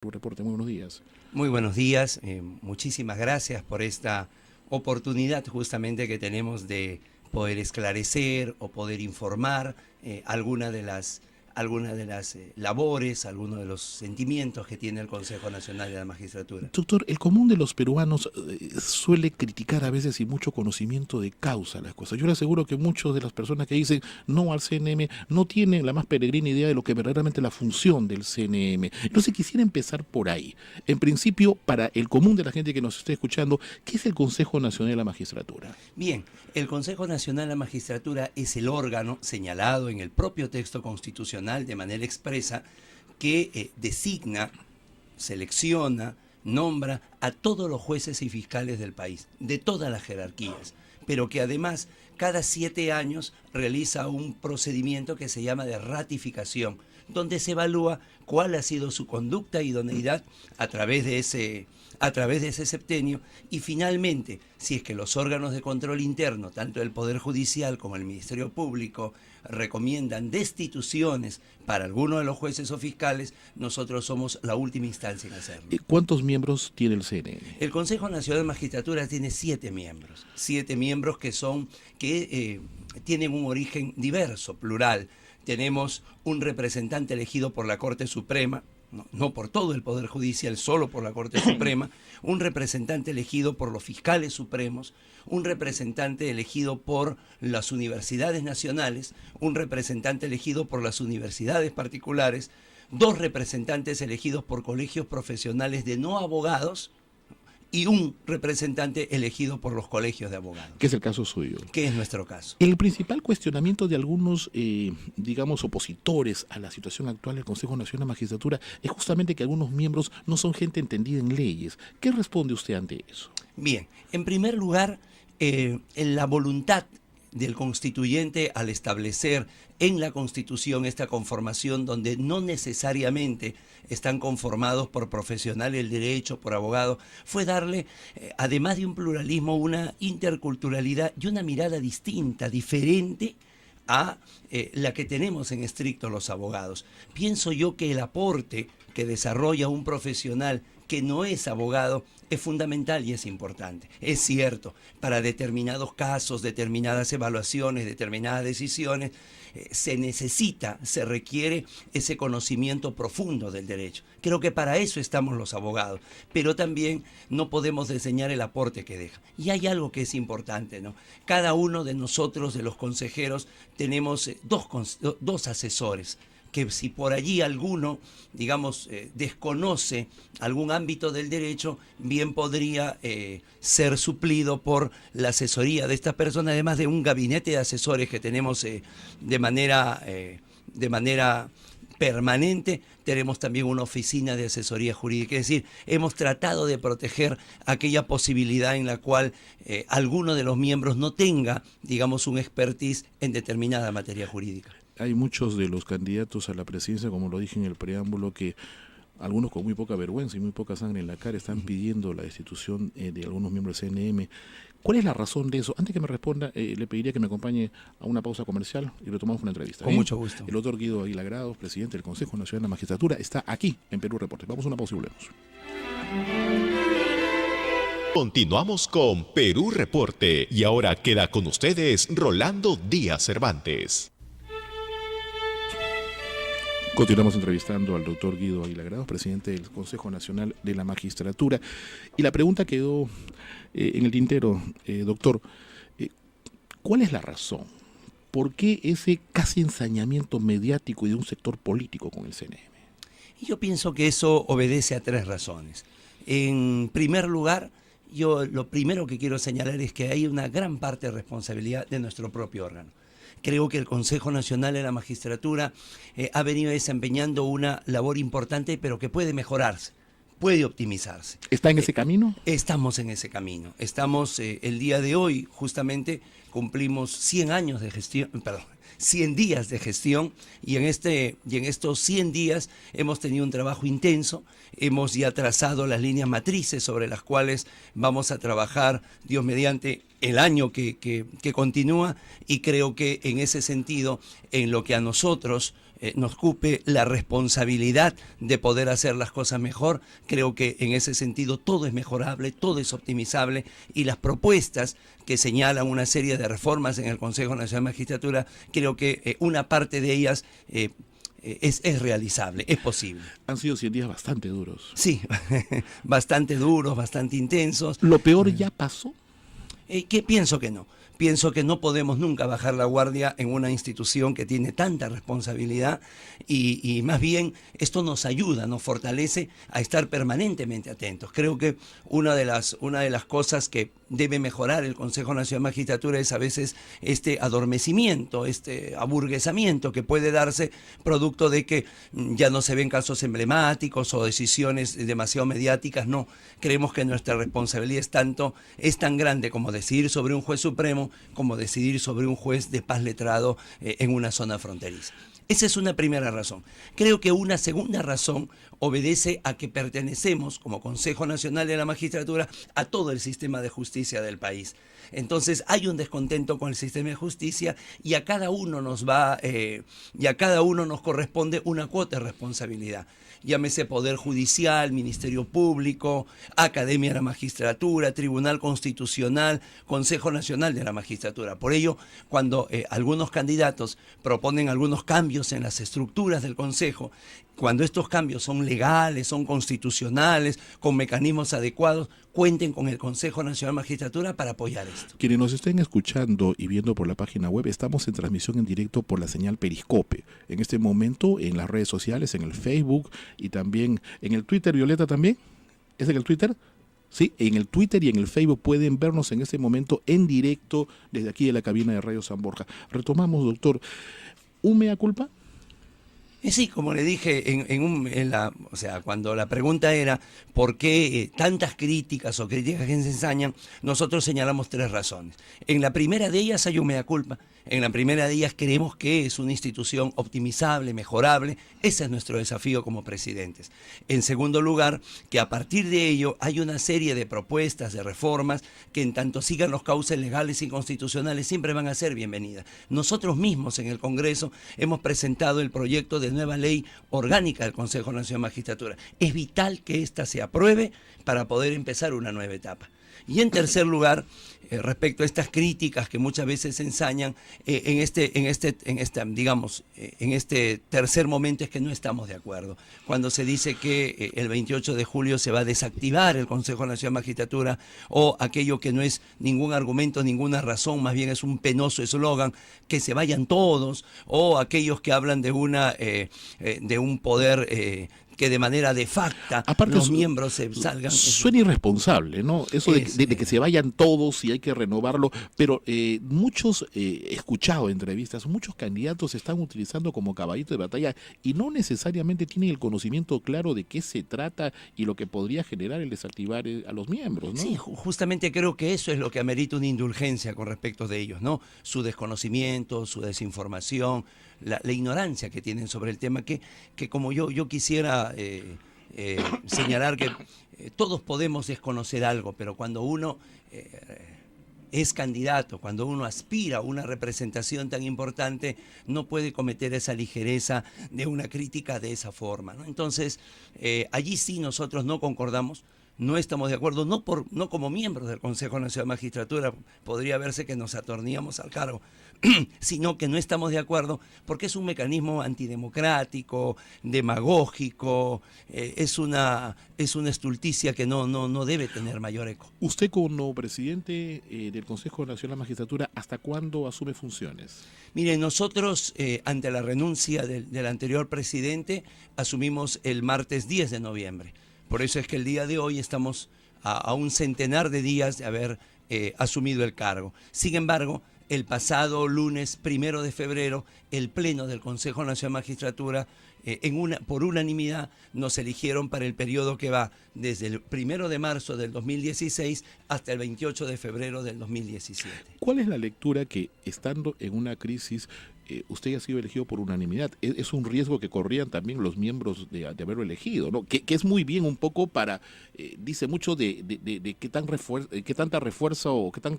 Tu reporte, muy buenos días. Muy buenos días, muchísimas gracias por esta oportunidad justamente que tenemos de poder esclarecer o poder informar algunas de las labores, algunos de los sentimientos que tiene el Consejo Nacional de la Magistratura. Doctor, el común de los peruanos suele criticar a veces sin mucho conocimiento de causa las cosas. Yo le aseguro que muchas de las personas que dicen no al CNM no tienen la más peregrina idea de lo que verdaderamente es la función del CNM. Entonces quisiera empezar por ahí. En principio, para el común de la gente que nos esté escuchando, ¿qué es el Consejo Nacional de la Magistratura? Bien, el Consejo Nacional de la Magistratura es el órgano señalado en el propio texto constitucional de manera expresa que designa, selecciona, nombra a todos los jueces y fiscales del país, de todas las jerarquías, pero que además cada 7 años realiza un procedimiento que se llama de ratificación, donde se evalúa cuál ha sido su conducta y idoneidad a través de ese septenio, y finalmente, si es que los órganos de control interno, tanto el Poder Judicial como el Ministerio Público, recomiendan destituciones para algunos de los jueces o fiscales, nosotros somos la última instancia en hacerlo. ¿Cuántos miembros tiene el CNM? El Consejo Nacional de Magistratura tiene 7 miembros, 7 miembros que tienen un origen diverso, plural. Tenemos un representante elegido por la Corte Suprema, no por todo el Poder Judicial, solo por la Corte Suprema, un representante elegido por los fiscales supremos, un representante elegido por las universidades nacionales, un representante elegido por las universidades particulares, 2 representantes elegidos por colegios profesionales de no abogados, y un representante elegido por los colegios de abogados. ¿Qué es el caso suyo? Que es nuestro caso. El principal cuestionamiento de algunos, digamos, opositores a la situación actual del Consejo Nacional de Magistratura es justamente que algunos miembros no son gente entendida en leyes. ¿Qué responde usted ante eso? Bien, en primer lugar, en la voluntad del constituyente al establecer en la Constitución esta conformación donde no necesariamente están conformados por profesionales del derecho, por abogados, fue darle, además de un pluralismo, una interculturalidad y una mirada distinta, diferente a la que tenemos en estricto los abogados. Pienso yo que el aporte que desarrolla un profesional que no es abogado es fundamental y es importante. Es cierto, para determinados casos, determinadas evaluaciones, determinadas decisiones, se requiere ese conocimiento profundo del derecho. Creo que para eso estamos los abogados, pero también no podemos desdeñar el aporte que deja. Y hay algo que es importante, ¿no? Cada uno de nosotros, de los consejeros, tenemos dos asesores, que si por allí alguno, digamos, desconoce algún ámbito del derecho, bien podría ser suplido por la asesoría de esta persona, además de un gabinete de asesores que tenemos de manera permanente. Tenemos también una oficina de asesoría jurídica, es decir, hemos tratado de proteger aquella posibilidad en la cual alguno de los miembros no tenga, digamos, un expertise en determinada materia jurídica. Hay muchos de los candidatos a la presidencia, como lo dije en el preámbulo, que algunos con muy poca vergüenza y muy poca sangre en la cara están pidiendo la destitución de algunos miembros del CNM. ¿Cuál es la razón de eso? Antes que me responda, le pediría que me acompañe a una pausa comercial y retomamos una entrevista. Con mucho gusto. El doctor Guido Águila Grados, presidente del Consejo Nacional de la Magistratura, está aquí en Perú Reportes. Vamos a una pausa y volvemos. Continuamos con Perú Reporte y ahora queda con ustedes Rolando Díaz Cervantes. Continuamos entrevistando al doctor Guido Águila Grados, presidente del Consejo Nacional de la Magistratura. Y la pregunta quedó en el tintero, doctor, ¿cuál es la razón? ¿Por qué ese casi ensañamiento mediático y de un sector político con el CNM? Yo pienso que eso obedece a 3 razones. En primer lugar, yo lo primero que quiero señalar es que hay una gran parte de responsabilidad de nuestro propio órgano. Creo que el Consejo Nacional de la Magistratura ha venido desempeñando una labor importante, pero que puede mejorarse, puede optimizarse. ¿Está en ese camino? Estamos en ese camino. Estamos, el día de hoy, justamente, cumplimos 100 años de gestión, perdón, 100 días de gestión, y en estos 100 días hemos tenido un trabajo intenso. Hemos ya trazado las líneas matrices sobre las cuales vamos a trabajar, Dios mediante, el año que continúa, y creo que en ese sentido, en lo que a nosotros nos cupe la responsabilidad de poder hacer las cosas mejor, creo que en ese sentido todo es mejorable, todo es optimizable, y las propuestas que señalan una serie de reformas en el Consejo Nacional de Magistratura, creo que una parte de ellas es realizable, es posible. Han sido 100 días bastante duros. Sí, bastante duros, bastante intensos. ¿Lo peor ya pasó? Que pienso que no. Pienso que no podemos nunca bajar la guardia en una institución que tiene tanta responsabilidad, y más bien esto nos ayuda, nos fortalece a estar permanentemente atentos. Creo que una de las cosas que debe mejorar el Consejo Nacional de Magistratura es a veces este adormecimiento, este aburguesamiento que puede darse producto de que ya no se ven casos emblemáticos o decisiones demasiado mediáticas. No, creemos que nuestra responsabilidad es tan grande como decidir sobre un juez supremo, como decidir sobre un juez de paz letrado en una zona fronteriza. Esa es una primera razón. Creo que una segunda razón obedece a que pertenecemos, como Consejo Nacional de la Magistratura, a todo el sistema de justicia del país. Entonces hay un descontento con el sistema de justicia, y a cada uno nos corresponde una cuota de responsabilidad. Llámese Poder Judicial, Ministerio Público, Academia de la Magistratura, Tribunal Constitucional, Consejo Nacional de la Magistratura. Por ello, cuando algunos candidatos proponen algunos cambios en las estructuras del Consejo, cuando estos cambios son legales, son constitucionales, con mecanismos adecuados, cuenten con el Consejo Nacional de Magistratura para apoyar esto. Quienes nos estén escuchando y viendo por la página web, estamos en transmisión en directo por la señal Periscope. En este momento en las redes sociales, en el Facebook y también en el Twitter. Violeta, ¿también? ¿Es en el Twitter? Sí, en el Twitter y en el Facebook pueden vernos en este momento en directo desde aquí de la cabina de Radio San Borja. Retomamos, doctor. ¿Un mea culpa? Sí, como le dije, cuando la pregunta era ¿por qué tantas críticas o críticas que se ensañan? Nosotros señalamos 3 razones. En la primera de ellas hay un mea culpa. En la primera de ellas creemos que es una institución optimizable, mejorable. Ese es nuestro desafío como presidentes. En segundo lugar, que a partir de ello hay una serie de propuestas, de reformas, que en tanto sigan los cauces legales y constitucionales siempre van a ser bienvenidas. Nosotros mismos en el Congreso hemos presentado el proyecto de nueva ley orgánica del Consejo Nacional de Magistratura. Es vital que ésta se apruebe para poder empezar una nueva etapa. Y en tercer lugar, respecto a estas críticas que muchas veces se ensañan, en este tercer momento es que no estamos de acuerdo. Cuando se dice que el 28 de julio se va a desactivar el Consejo Nacional de Magistratura, o aquello que no es ningún argumento, ninguna razón, más bien es un penoso eslogan, que se vayan todos, o aquellos que hablan de un poder que de manera de facto los miembros se salgan. Suena irresponsable, ¿no? Eso de que se vayan todos y hay que renovarlo, pero muchos, he escuchado entrevistas, muchos candidatos se están utilizando como caballito de batalla y no necesariamente tienen el conocimiento claro de qué se trata y lo que podría generar el desactivar a los miembros, ¿no? Sí, justamente creo que eso es lo que amerita una indulgencia con respecto de ellos, ¿no? Su desconocimiento, su desinformación, la ignorancia que tienen sobre el tema, que como yo quisiera señalar que todos podemos desconocer algo, pero cuando uno es candidato, cuando uno aspira a una representación tan importante, no puede cometer esa ligereza de una crítica de esa forma, ¿no? Entonces, allí sí nosotros no concordamos. No estamos de acuerdo, no como miembros del Consejo Nacional de Magistratura, podría verse que nos atorníamos al cargo, sino que no estamos de acuerdo porque es un mecanismo antidemocrático, demagógico, es una estulticia que no debe tener mayor eco. Usted como presidente del Consejo Nacional de Magistratura, ¿hasta cuándo asume funciones? Mire, nosotros ante la renuncia del anterior presidente asumimos el martes 10 de noviembre. Por eso es que el día de hoy estamos a un centenar de días de haber asumido el cargo. Sin embargo, el pasado lunes 1 de febrero, el Pleno del Consejo Nacional de Magistratura, por unanimidad, nos eligieron para el periodo que va desde el 1 de marzo del 2016 hasta el 28 de febrero del 2017. ¿Cuál es la lectura que, estando en una crisis usted ha sido elegido por unanimidad. Es un riesgo que corrían también los miembros de haberlo elegido, ¿no? Que es muy bien un poco para, dice mucho de qué tanta refuerza o qué tan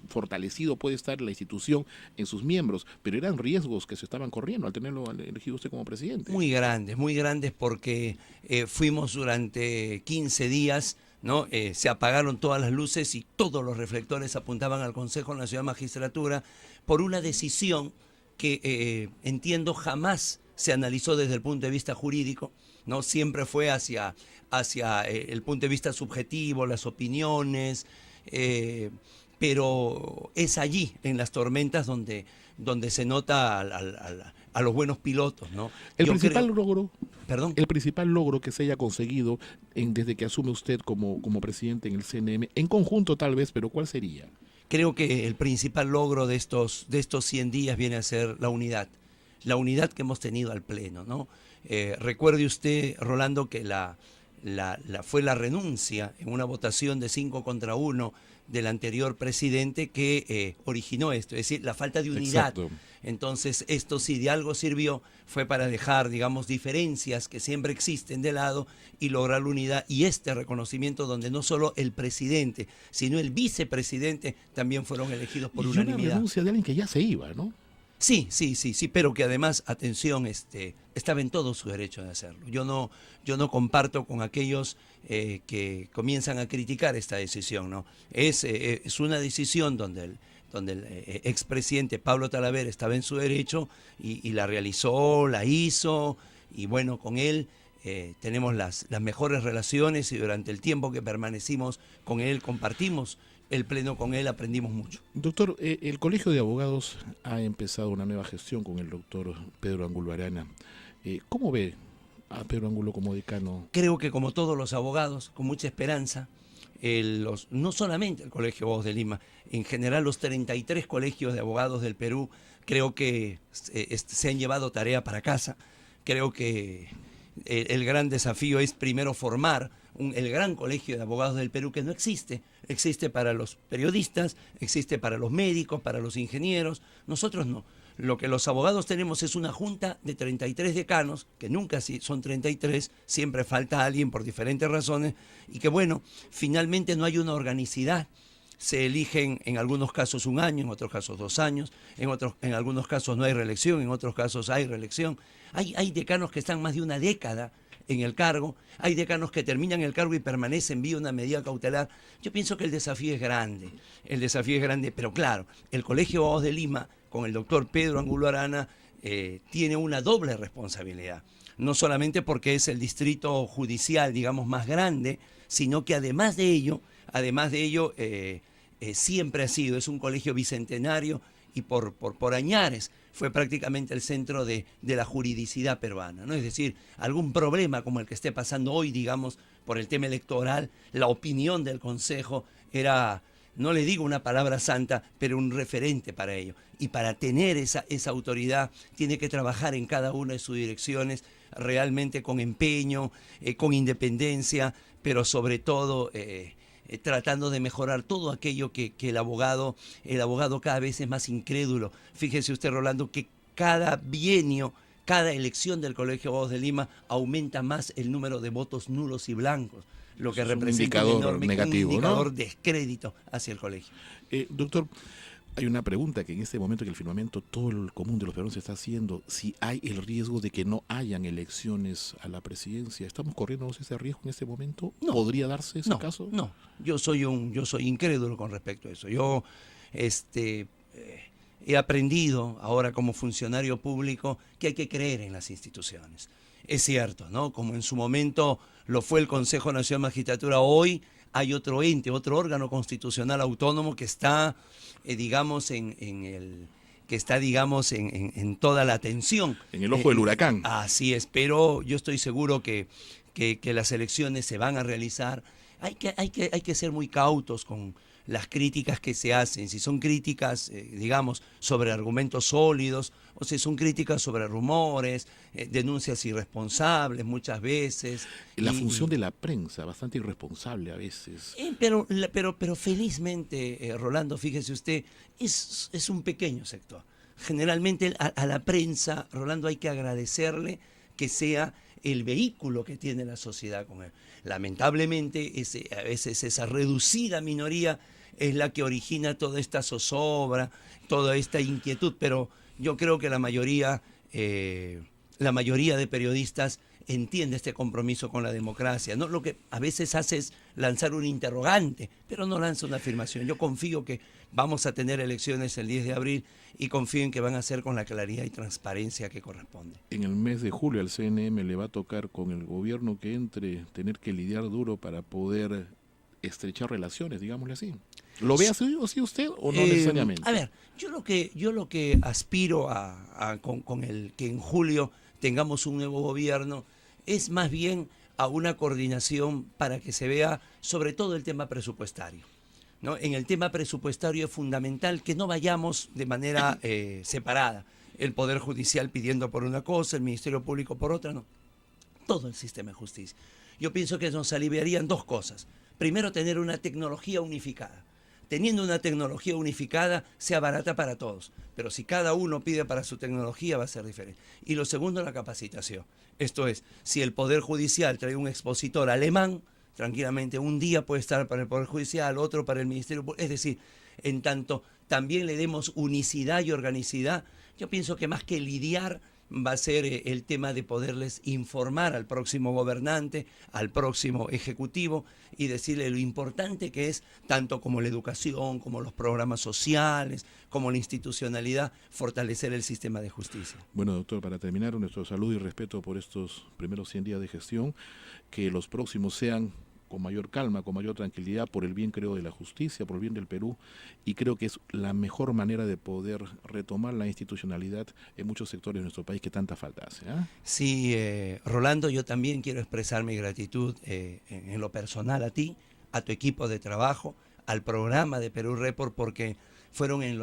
fortalecido puede estar la institución en sus miembros, pero eran riesgos que se estaban corriendo al tenerlo elegido usted como presidente. Muy grandes porque fuimos durante 15 días, ¿no? Se apagaron todas las luces y todos los reflectores apuntaban al Consejo Nacional de Magistratura por una decisión que entiendo jamás se analizó desde el punto de vista jurídico, ¿no? Siempre fue hacia el punto de vista subjetivo, las opiniones, pero es allí, en las tormentas, donde se nota a los buenos pilotos, ¿no? El principal logro que se haya conseguido desde que asume usted como presidente en el CNM, en conjunto tal vez, pero ¿cuál sería? Creo que el principal logro de estos 100 días viene a ser la unidad que hemos tenido al Pleno, ¿no? Recuerde usted, Rolando, que fue la renuncia en una votación de 5-1 del anterior presidente que originó esto, es decir, la falta de unidad. Exacto. Entonces, esto sí de algo sirvió, fue para dejar, digamos, diferencias que siempre existen de lado y lograr la unidad y este reconocimiento donde no solo el presidente, sino el vicepresidente también fueron elegidos por unanimidad. Y una renuncia de alguien que ya se iba, ¿no? Sí, pero que además, atención, estaba en todo su derecho de hacerlo. Yo no comparto con aquellos que comienzan a criticar esta decisión, ¿no? Es una decisión donde el expresidente Pablo Talavera estaba en su derecho y la realizó, la hizo, y bueno, con él tenemos las mejores relaciones y durante el tiempo que permanecimos con él compartimos el Pleno con él, aprendimos mucho. Doctor, el Colegio de Abogados ha empezado una nueva gestión con el doctor Pedro Angulo Arana. ¿Cómo ve a Pedro Angulo como decano? Creo que como todos los abogados, con mucha esperanza, no solamente el Colegio de Abogados de Lima, en general los 33 colegios de abogados del Perú, creo que se han llevado tarea para casa. Creo que el gran desafío es primero formar el gran colegio de abogados del Perú, que no existe. Existe para los periodistas, existe para los médicos, para los ingenieros. Nosotros no. Lo que los abogados tenemos es una junta de 33 decanos, que nunca son 33, siempre falta alguien por diferentes razones, y que bueno, finalmente no hay una organicidad. Se eligen en algunos casos 1 año, en otros casos 2 años, en algunos casos no hay reelección, en otros casos hay reelección. Hay decanos que están más de una década en el cargo, hay decanos que terminan el cargo y permanecen vía una medida cautelar. Yo pienso que el desafío es grande, pero claro, el Colegio de Abogados de Lima, con el doctor Pedro Angulo Arana, tiene una doble responsabilidad, no solamente porque es el distrito judicial, digamos, más grande, sino que además de ello, siempre ha sido, es un colegio bicentenario y por añares fue prácticamente el centro de la juridicidad peruana, ¿no? Es decir, algún problema como el que esté pasando hoy, digamos, por el tema electoral, la opinión del Consejo era, no le digo una palabra santa, pero un referente para ello. Y para tener esa autoridad tiene que trabajar en cada una de sus direcciones realmente con empeño, con independencia, pero sobre todo tratando de mejorar todo aquello que el abogado cada vez es más incrédulo. Fíjese usted, Rolando, que cada bienio, cada elección del Colegio de Abogados de Lima aumenta más el número de votos nulos y blancos, lo que representa un enorme negativo, indicador ¿no? de descrédito hacia el colegio. Doctor, hay una pregunta que en este momento que el firmamento, todo el común de los peruanos se está haciendo, si hay el riesgo de que no hayan elecciones a la presidencia. ¿Estamos corriendo ese riesgo en este momento? No. ¿Podría darse ese caso? No, yo soy incrédulo con respecto a eso. Yo he aprendido ahora como funcionario público que hay que creer en las instituciones. Es cierto, ¿no? Como en su momento lo fue el Consejo Nacional de Magistratura, hoy hay otro ente, otro órgano constitucional autónomo que está, digamos, en toda la atención. En el ojo del huracán. Así es, pero yo estoy seguro que las elecciones se van a realizar. Hay que ser muy cautos con las críticas que se hacen, si son críticas, digamos, sobre argumentos sólidos, o si son críticas sobre rumores, denuncias irresponsables muchas veces. La función de la prensa, bastante irresponsable a veces. Pero felizmente, Rolando, fíjese usted, es un pequeño sector. generalmente a la prensa, Rolando, hay que agradecerle que sea el vehículo que tiene la sociedad con él. Lamentablemente, a veces esa reducida minoría es la que origina toda esta zozobra, toda esta inquietud, pero yo creo que la mayoría de periodistas entiende este compromiso con la democracia, ¿no? Lo que a veces hace es lanzar un interrogante, pero no lanza una afirmación. Yo confío que vamos a tener elecciones el 10 de abril y confío en que van a ser con la claridad y transparencia que corresponde. En el mes de julio al CNM le va a tocar, con el gobierno que entre, tener que lidiar duro para poder estrechar relaciones, digámosle así. ¿Lo ve así usted o no necesariamente? A ver, yo lo que aspiro con el que en julio tengamos un nuevo gobierno es más bien a una coordinación para que se vea sobre todo el tema presupuestario, ¿no? En el tema presupuestario es fundamental que no vayamos de manera separada. El Poder Judicial pidiendo por una cosa, el Ministerio Público por otra, no. Todo el sistema de justicia. Yo pienso que nos aliviarían dos cosas. Primero, tener una tecnología unificada. Teniendo una tecnología unificada, sea barata para todos. Pero si cada uno pide para su tecnología, va a ser diferente. Y lo segundo, la capacitación. Esto es, si el Poder Judicial trae un expositor alemán, tranquilamente un día puede estar para el Poder Judicial, otro para el Ministerio Público. Es decir, en tanto también le demos unicidad y organicidad, yo pienso que más que lidiar va a ser el tema de poderles informar al próximo gobernante, al próximo ejecutivo y decirle lo importante que es, tanto como la educación, como los programas sociales, como la institucionalidad, fortalecer el sistema de justicia. Bueno, doctor, para terminar, nuestro saludo y respeto por estos primeros 100 días de gestión, que los próximos sean con mayor calma, con mayor tranquilidad, por el bien, creo, de la justicia, por el bien del Perú, y creo que es la mejor manera de poder retomar la institucionalidad en muchos sectores de nuestro país que tanta falta hace. Sí, Rolando, yo también quiero expresar mi gratitud en lo personal a ti, a tu equipo de trabajo, al programa de Perú Report, porque fueron en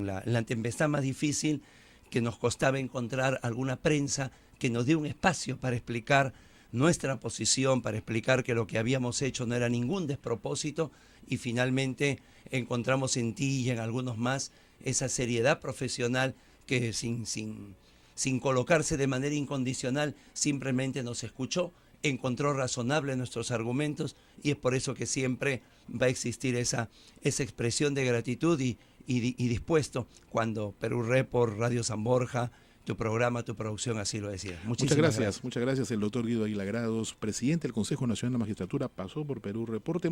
la tempestad más difícil que nos costaba encontrar alguna prensa que nos dio un espacio para explicar nuestra posición, para explicar que lo que habíamos hecho no era ningún despropósito, y finalmente encontramos en ti y en algunos más esa seriedad profesional que sin colocarse de manera incondicional simplemente nos escuchó, encontró razonable nuestros argumentos, y es por eso que siempre va a existir esa expresión de gratitud y dispuesto cuando Perú Report, Radio San Borja, tu programa, tu producción así lo decía. Muchas gracias. El doctor Guido Aguilar Grados, presidente del Consejo Nacional de la Magistratura, pasó por Perú Report.